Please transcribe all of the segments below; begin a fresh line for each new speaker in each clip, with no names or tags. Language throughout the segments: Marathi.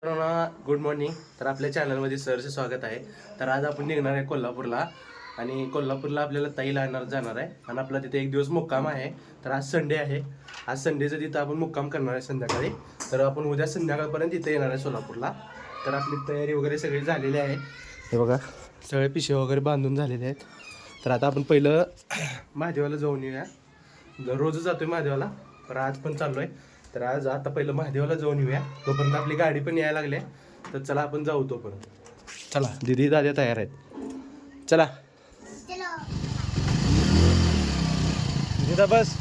Good morning. तर आपल्या चॅनलमध्ये सरचे स्वागत आहे. तर आज आपण निघणार आहे कोल्हापूरला आणि कोल्हापूरला आपल्याला ताईला आणणार जाणार आहे आणि आपला तिथे एक दिवस मुक्काम आहे. तर आज संडे आहे. आज संडेचं तिथं आपण मुक्काम करणार आहे संध्याकाळी. तर आपण उद्या संध्याकाळपर्यंत तिथे येणार आहे सोलापूरला. तर आपली तयारी वगैरे सगळी झालेली आहे. हे बघा सगळे पिशे वगैरे बांधून झालेले आहेत. तर आता आपण पहिलं महादेवाला जाऊन येऊया. रोजच जातोय महादेवाला, तर आज पण चाललो आहे. तर आज आता पहिलं महादेवाला जाऊन येऊया, तोपर्यंत आपली गाडी पण यायला लागली. तर चला आपण जाऊ तोपर्यंत. चला दीदी दादा तयार आहेत. चला दीदा बस.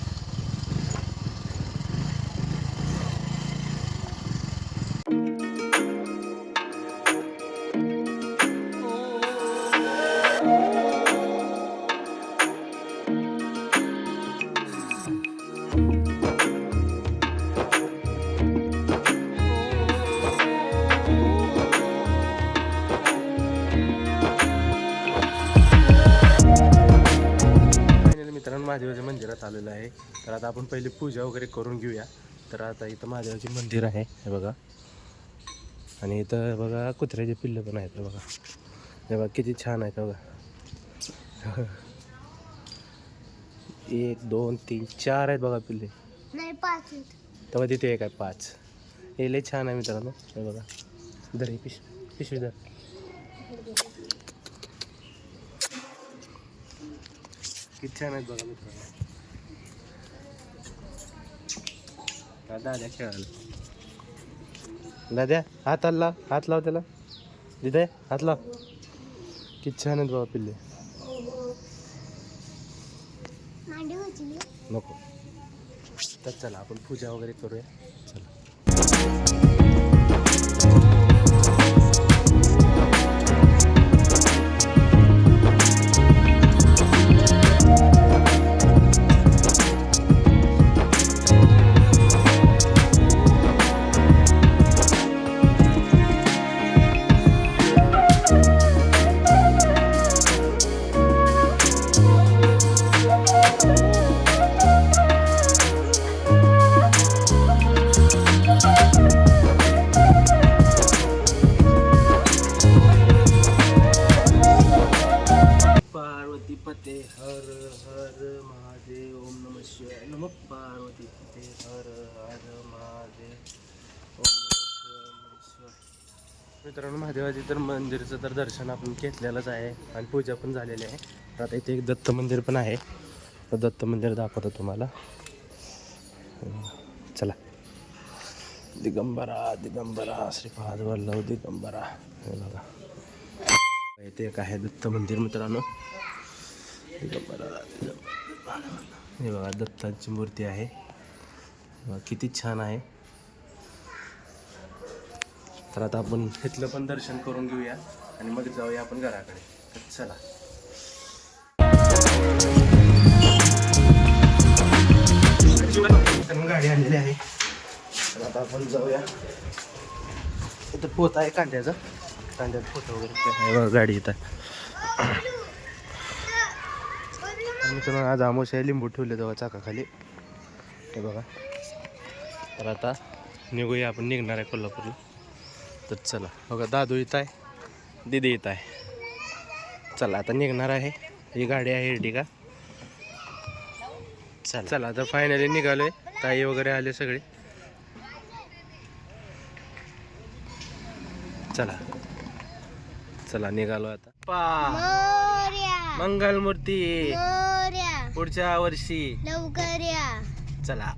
मित्रांनो महादेवाच्या मंदिरात आलेलं आहे. तर आता आपण पहिली पूजा वगैरे करून घेऊया. तर आता इथं महादेवाचे मंदिर आहे हे बघा. आणि इथं बघा कुत्र्याचे पिल्लं पण आहेत बघा. हे बघा किती छान आहेत बघा. 1 2 3 4 आहेत बघा पिल्ले.
नाही 5 आहेत.
तेव्हा तिथे एक आहे 5. हे लय छान आहे मित्रांनो. हे बघा धर ही पिशवी धर. किती छान आहेत बघा मित्रांनो. दाद्या खेळायला. दाद्या हात लाव त्याला. दिदे हात लाव. किती छान आहेत बाबा पिल्ले. नको. तर चला आपण पूजा वगैरे करूया. चला पते हर हर महादेव. ओम नमः शिवाय. नमः पार्वती पते हर हर महादेव. ओम नमः शिवाय. मित्रांनो महादेवाची तर मंदिराचं तर दर्शन आपण घेतलेलंच आहे आणि पूजा पण झालेली आहे. आता इथे एक दत्त मंदिर पण आहे. तर दत्त मंदिर दाखवतो तुम्हाला. चला. दिगंबरा दिगंबरा श्रीपाद वल्लभ दिगंबरा. हे बघा इथे एक आहे दत्त मंदिर मित्रांनो. हे बघा दत्ताची मूर्ती आहे. किती छान आहे. तर आता आपण इथलं पण दर्शन करून घेऊया आणि मग जाऊया आपण घराकडे. तर चला. गाडी आलेली आहे. तर आता आपण जाऊया. इथं पोत आहे कांद्याचा. कांद्यात पोतं वगैरे गाडी येत आहे. मित्रांनो आज आमोशा लिंबू ठेवले तेव्हा चाकाखाली. हे बघा. तर आता निघूया आपण. निघणार आहे कोल्हापूरला. तर चला. बघा दादू येत आहे, दीदी येत आहे. चला आता निघणार आहे. ही गाडी आहे एर्टिगा. चला आता फायनली निघालोय. ताई वगैरे आले सगळे. चला चला निघालो आता. मंगलमूर्ती पुढच्या वर्षी
लवकर या.
चला.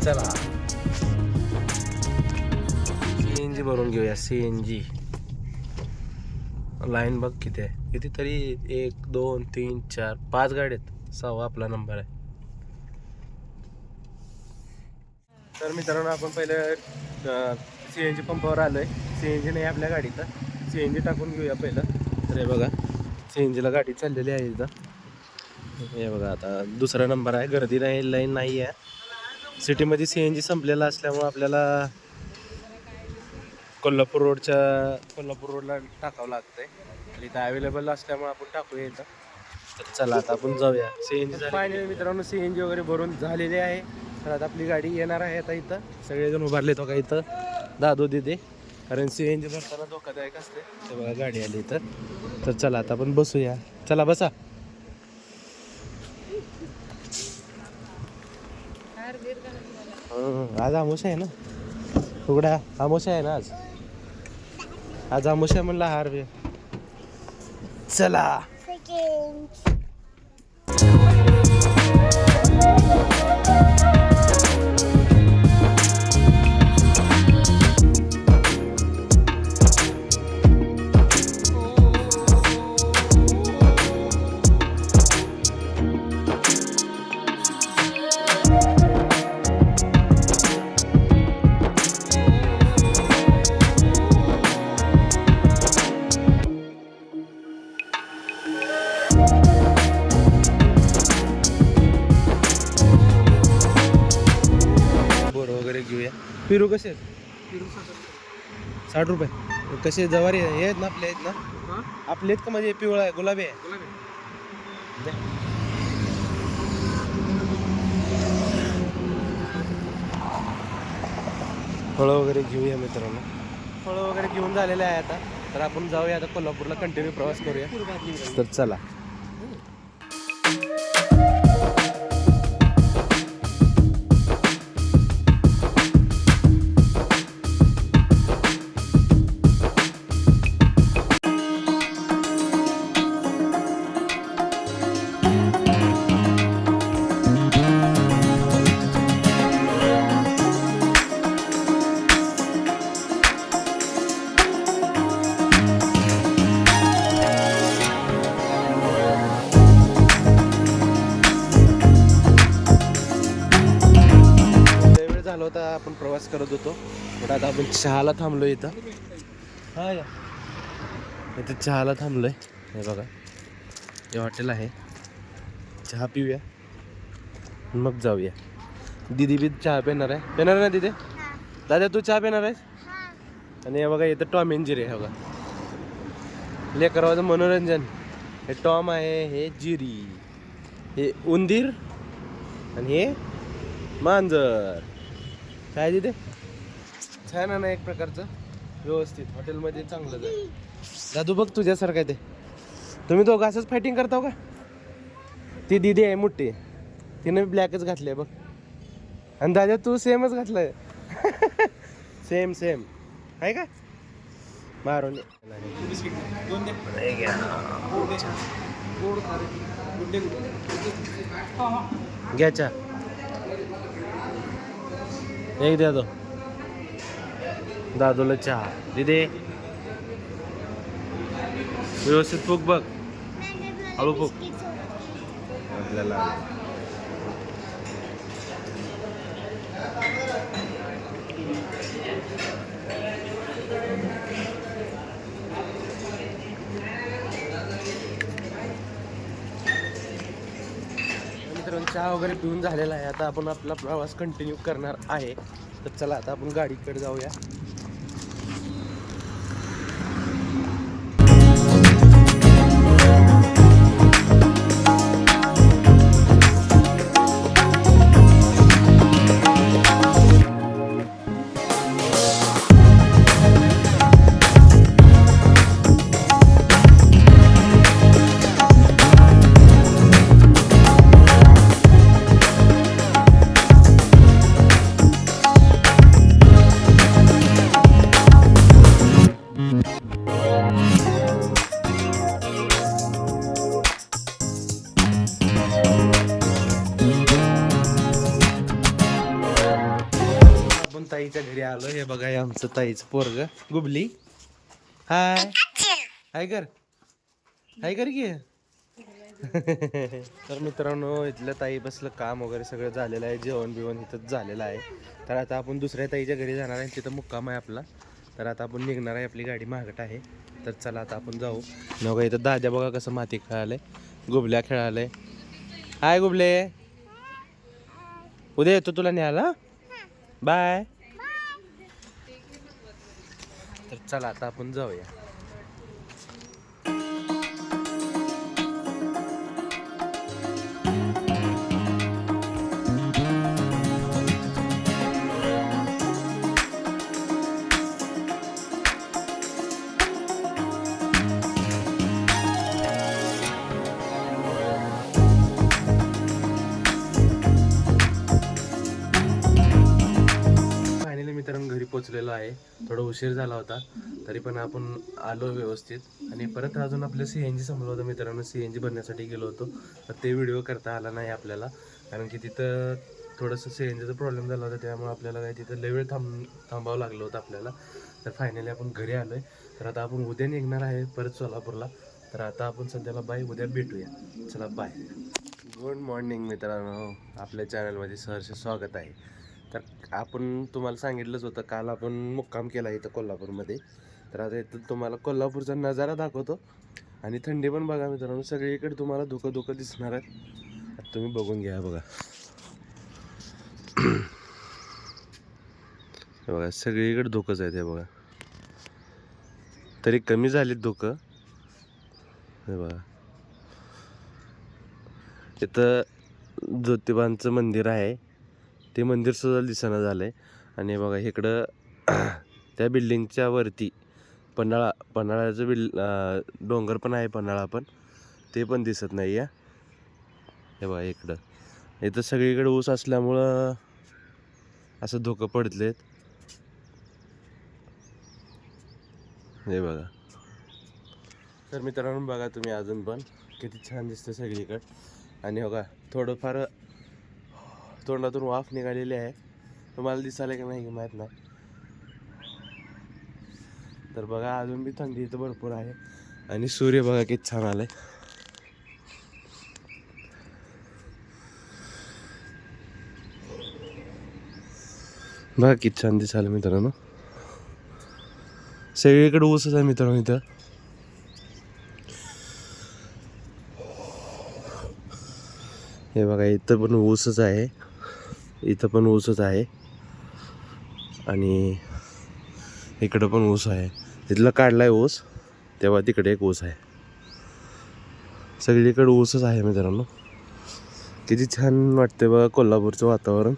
चला CNG भरून घेऊया. CNG लाईन बघ किती आहे. किती तरी 1 2 3 4 5 गाड्या आहेत. 6वा आपला नंबर आहे. तर मित्रांनो आपण पहिले CNG पंपावर आलोय. CNG नाही आपल्या गाडीत. CNG टाकून घेऊया पहिलं. तर हे बघा CNG ला गाडी चाललेली आहे इथं. हे बघा आता दुसरा नंबर आहे. गर्दी नाही, लाईन नाही आहे. सिटीमध्ये CNG संपलेला असल्यामुळं आपल्याला कोल्हापूर रोडला टाकावं लागतंय. तर इथं अवेलेबल असल्यामुळे आपण टाकूया इथं. तर चला आता आपण जाऊया. CNG फायनली मित्रांनो CNG वगैरे भरून झालेले आहे. तर आता आपली गाडी येणार आहे. आता इथं सगळेजण उभारले तो का इथं दादू दिदे, कारण CNG भरताना धोकादायक असते. ते बघा गाडी आली इथं. तर चला आता आपण बसूया. चला बसा. आज आमोशा आहे ना, उघडा आमोशा आहे ना आज आमोशा म्हणला हार बे. चला
सेकंड.
बोर वगैरे घेऊया. पिरू कसे आहेत? 60 रुपये. कसे जवारी हे आहेत ना, आपले आहेत ना, आपले आहेत का? म्हणजे पिवळा आहे, गुलाबी आहे. दे. फळं वगैरे घेऊया मित्रांनो. फळं वगैरे घेऊन झालेले आहे आता. तर आपण जाऊया आता कोल्हापूरला, कंटिन्यू प्रवास करूया. तर चला. झालं होता, आपण प्रवास करत होतो. पण आता आपण चहाला थांबलोय इथं. हा या इथं चहाला थांबलोय. हे बघा हे हॉटेल आहे. चहा पिऊया मग जाऊया. दीदी बी चहा पिणार आहे ना दीदी? दादा तू चहा पिणार आहेस? आणि हे बघा इथं टॉम एंड जेरी आहे बघा, लेकराचं मनोरंजन. हे टॉम आहे, हे जिरी, हे उंदीर आणि हे मांजर. काय तिथे छान आहे ना, एक प्रकारचं व्यवस्थित हॉटेलमध्ये चांगलं आहे. दादू बघ तुझ्यासारखं आहे ते. तुम्ही दोघं असंच फायटिंग करताव का? ती दीदी आहे मोठी, तिने ब्लॅकच घातली आहे बघ. आणि दादा तू सेमच घातलंय. सेम आहे का? मारून घ्या चहा एक द्या तो दादूला चहा. दिदे व्यवस्थित फूक बघ, हळू फूक. आपल्याला मित्रांनो चहा वगैरे पिऊन झालेला आहे. आता आपण आपला प्रवास कंटिन्यू करणार आहे. तर चला आता आपण गाडीकडे जाऊया. ताईच्या घरी आलो. हे बघा हे आमचं ताईचं पोरग गुबली. हाय कर की. तर मित्रांनो इथलं ताई बसलं काम वगैरे सगळं झालेलं आहे. जेवण बिवण इथंच झालेलं आहे. तर आता आपण दुसऱ्या ताईच्या घरी जाणार आहे. तिथं मुक्काम आहे आपला. तर आता आपण निघणार आहे. आपली गाडी मागत आहे. तर चला आता आपण जाऊ. नव्हा इथं दाद्या बघा कसं माती खेळालंय, गुबल्या खेळालंय. हाय गुबले, उद्या येतो तुला न्यायला. बाय. तर चला आता आपण जाऊया. फायनली मित्रांनो घरी पोचलेलो आहे. थोडा उशीर झाला होता तरी पण आपण आलो व्यवस्थित. आणि परत अजून आपलं CNG संपलं होतं मित्रांनो. CNG भरण्यासाठी गेलो होतो तर ते व्हिडिओ करता आला नाही आपल्याला, कारण की तिथं थोडंसं CNGचा प्रॉब्लेम झाला होता. त्यामुळे आपल्याला काय तिथं लय वेळ थांबावं लागलं होतं आपल्याला. तर फायनली आपण घरी आलो आहे. तर आता आपण उद्या निघणार आहे परत सोलापूरला. तर आता आपण सध्याला बाय, उद्या भेटूया. चला बाय. गुड मॉर्निंग मित्रांनो, आपल्या चॅनलमध्ये सहर्ष स्वागत आहे. तर आपण तुम्हाला सांगितलंच होतं काल आपण मुक्काम केला इथं कोल्हापूरमध्ये. तर आता इथं तुम्हाला कोल्हापूरचा नजारा दाखवतो. आणि थंडी पण बघा मित्रांनो, सगळीकडे तुम्हाला धुकं धुकं दिसणार आहे. आता तुम्ही बघून घ्या बघा. हे बघा सगळीकडे धुकंच आहे ते बघा. तरी कमी झालीत धुकं. हे बघा इथं ज्योतिबांचं मंदिर आहे, ते मंदिर सुद्धा दिसेना झालंय. आणि बघा इकडं त्या बिल्डिंगच्या वरती पन्हाळ्याचं डोंगर पण आहे, पन्हाळा पण, ते पण दिसत नाही आहे. हे बघा इथं सगळीकडे ऊस असल्यामुळं असं धुकं पडलेत. हे बघा. तर मित्रांनो बघा तुम्ही अजून पण किती छान दिसतं सगळीकडे. आणि बघा थोडंफार तोंडातून वाफ निघालेली आहे, तुम्हाला दिसायला की नाही माहीत नाही. तर बघा अजून बी थंडी इथं भरपूर आहे. आणि सूर्य बघा किती छान आलाय. बघा किती छान दिसायला मित्रांनो. सगळीकडे ऊसच आहे मित्रांनो इथं. हे बघा इथं पण ऊसच आहे, इथं पण ऊसच आहे. आणि इकडं पण ऊस आहे. तिथलं काढलाय ऊस, तेव्हा तिकडे एक ऊस आहे. सगळीकडे ऊसच आहे मित्रांनो. किती छान वाटते बघा कोल्हापूरचं वातावरण.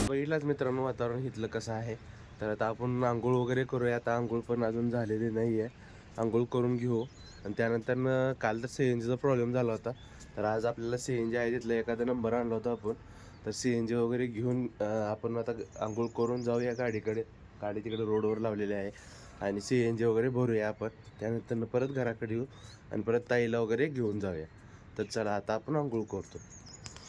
बघितलाच मित्रांनो वातावरण इथलं कसं आहे. तर आता आपण आंघोळ वगैरे करूया. आता आंघोळ पण अजून झालेली नाही आहे, आंघोळ करून घेऊ. आणि त्यानंतर काल तर CNGचा प्रॉब्लेम झाला होता. तर आज आपल्याला CNG आहे तिथला एखादा नंबर आणला होता आपण. तर CNG वगैरे घेऊन आपण आता आंघोळ करून जाऊया गाडीकडे. गाडी तिकडे रोडवर लावलेली आहे. आणि CNG वगैरे भरूया आपण. त्यानंतर परत घराकडे येऊ आणि परत ताईला वगैरे घेऊन जाऊया. तर चला आता आपण आंघोळ करतो.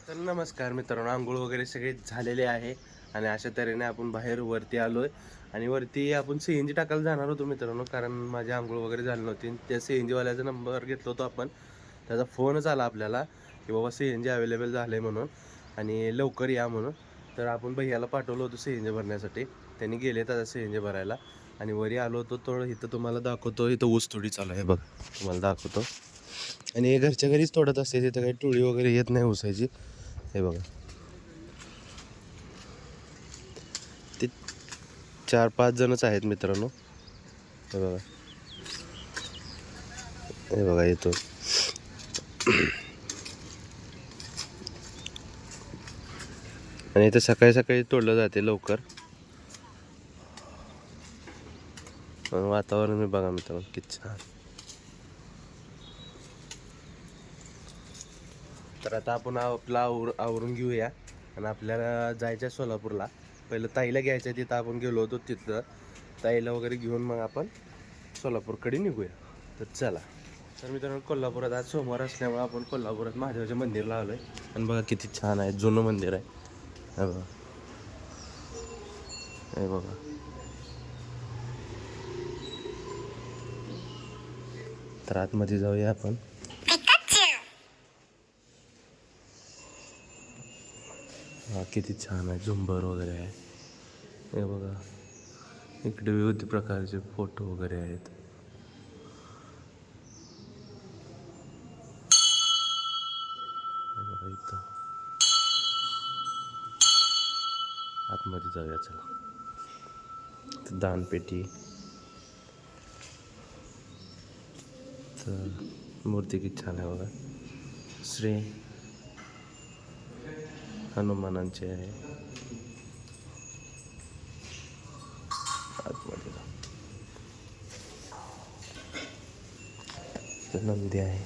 तर नमस्कार मित्रांनो, आंघोळ वगैरे सगळे झालेले आहे. आणि अशा तऱ्हेने आपण बाहेर वरती आलोय. आणि वरती आपण CNG टाकायला जाणार होतो मित्रांनो, कारण माझी आंघोळ वगैरे झाली नव्हती. त्या CNG वाल्याचा नंबर घेतला होता आपण. त्याचा फोनच आला आपल्याला की बाबा CNG अवेलेबल झालं आहे म्हणून, आणि लवकर या म्हणून. तर आपण भैयाला पाठवलं होतं CNG भरण्यासाठी. त्यांनी गेले त्याचा CNG भरायला. आणि वरी आलो होतो थोडं. इथं तुम्हाला दाखवतो, इथं ऊस थोडी चालू आहे बघ, तुम्हाला दाखवतो. आणि घरच्या घरीच तोडत असते, तिथं काही टोळी वगैरे येत नाही ऊसाची. हे बघा ते 4-5 जणच आहेत मित्रांनो. हे बघा, हे बघा येतो. आणि इथं सकाळी सकाळी तोडलं जाते लवकर. वातावरण मी बघा मित्रांनो किती छान. तर आता आपण आपला आवरून घेऊया. आणि आपल्याला जायचं आहे सोलापूरला. पहिलं ताईला घ्यायचं आहे, तिथं आपण गेलो होतो. तिथं ताईला वगैरे घेऊन मग आपण सोलापूरकडे निघूया. तर चला. तर मित्रांनो कोल्हापुरात आज सोमवार असल्यामुळे आपण कोल्हापुरात महादेवाच्या मंदिरला आलोय आणि बघा किती छान आहे, जुनं मंदिर आहे. हे बघा, हे बघा. तर आतमध्ये जाऊया आपण. हा किती छान आहे, झुंबर वगैरे आहे. हे बघा, इकडे विविध प्रकारचे फोटो वगैरे आहेत. हे बघा इथं आतमध्ये जाऊया चला. इथं दानपेटी, तर मूर्ती किती छान आहे बघा. श्री हनुमानांचे आहे. आतमध्ये इथं नंदी आहे.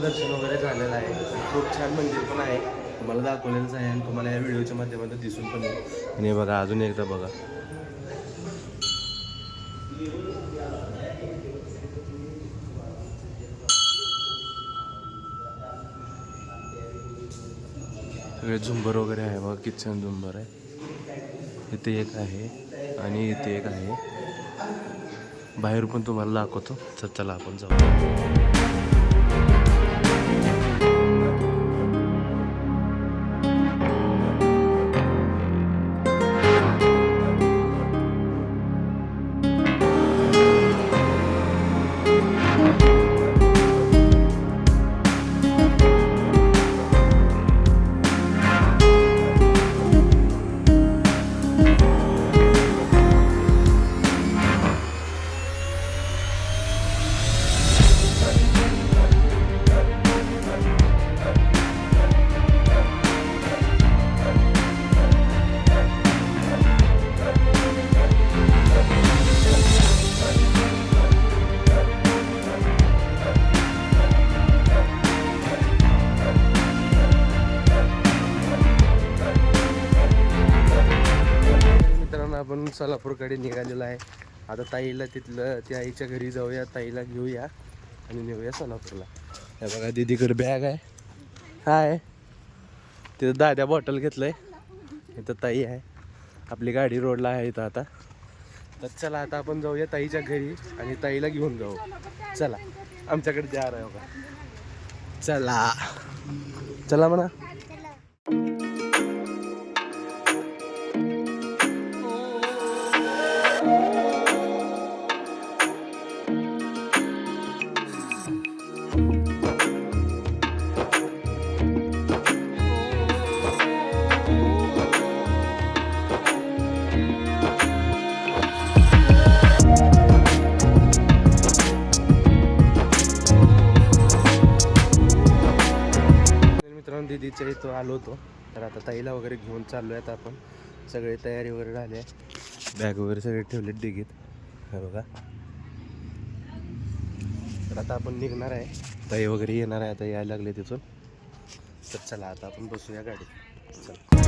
दर्शन वगैरे झालेलं आहे. खूप छान मंदिर पण आहे, तुम्हाला दाखवलेलंच आहे आणि तुम्हाला या व्हिडिओच्या माध्यमातून दिसून पण येईल. आणि बघा अजून एकदा बघा, सगळे झुंबर वगैरे आहे बघा, किती छान झुंबर आहे. इथे एक आहे आणि इथे एक आहे. बाहेर पण तुम्हाला दाखवतो. तर चला आपण जाऊ. आपण सोलापूरकडे निघालेलो आहे. आता ताईला तिथलं त्या आईच्या घरी जाऊया, ताईला घेऊया आणि नेऊया सोलापूरला. हे बघा दीदीकडे बॅग आहे. हाय, तिथं दाद्या बॉटल घेतलंय. इथं ताई आहे, आपली गाडी रोडला आहे इथं आता. तर चला आता आपण जाऊया ताईच्या घरी आणि ताईला घेऊन जाऊ. चला, आमच्याकडे जा आहे बघा. चला चला म्हणा. दीदीच्या इथं आलो होतो, तर आता ताईला वगैरे घेऊन चाललो आहेत आपण. सगळी तयारी वगैरे झाली आहे. बॅग वगैरे सगळे ठेवले डिगीत. हे बघा. तर आता आपण निघणार आहे. ताई वगैरे येणार आहे, आता यायला लागले तिथून. तर चला आता आपण बसूया गाडीत. चला.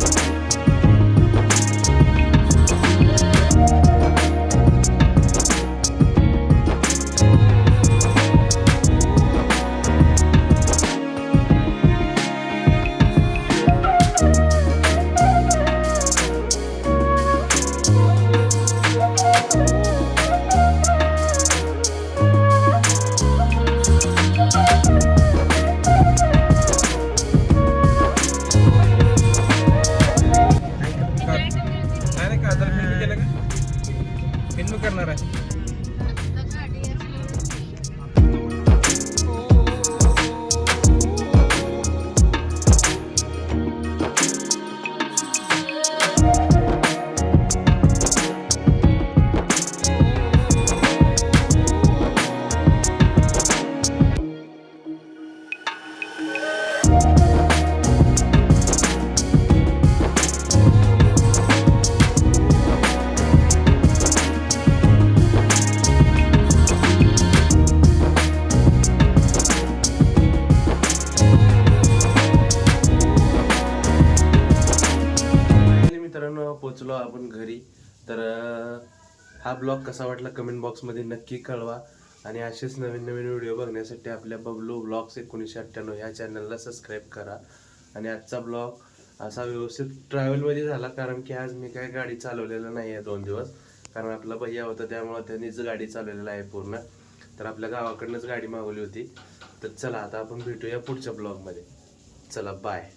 करणार आहे. पोचलो आपण घरी. तर हा ब्लॉग कसा वाटला कमेंट बॉक्समध्ये नक्की कळवा. आणि असेच नवीन नवीन व्हिडिओ बघण्यासाठी आपल्या बबलू ब्लॉग्स 1998 या चॅनलला सबस्क्राईब करा. आणि आजचा ब्लॉग असा व्यवस्थित ट्रॅव्हलमध्ये झाला, कारण की आज मी काय गाडी चालवलेलं नाही आहे 2 दिवस. कारण आपला भैया होता त्यामुळे त्यांनीच गाडी चालवलेलं आहे पूर्ण. तर आपल्या गावाकडनंच गाडी मागवली होती. तर चला आता आपण भेटूया पुढच्या ब्लॉगमध्ये. चला बाय.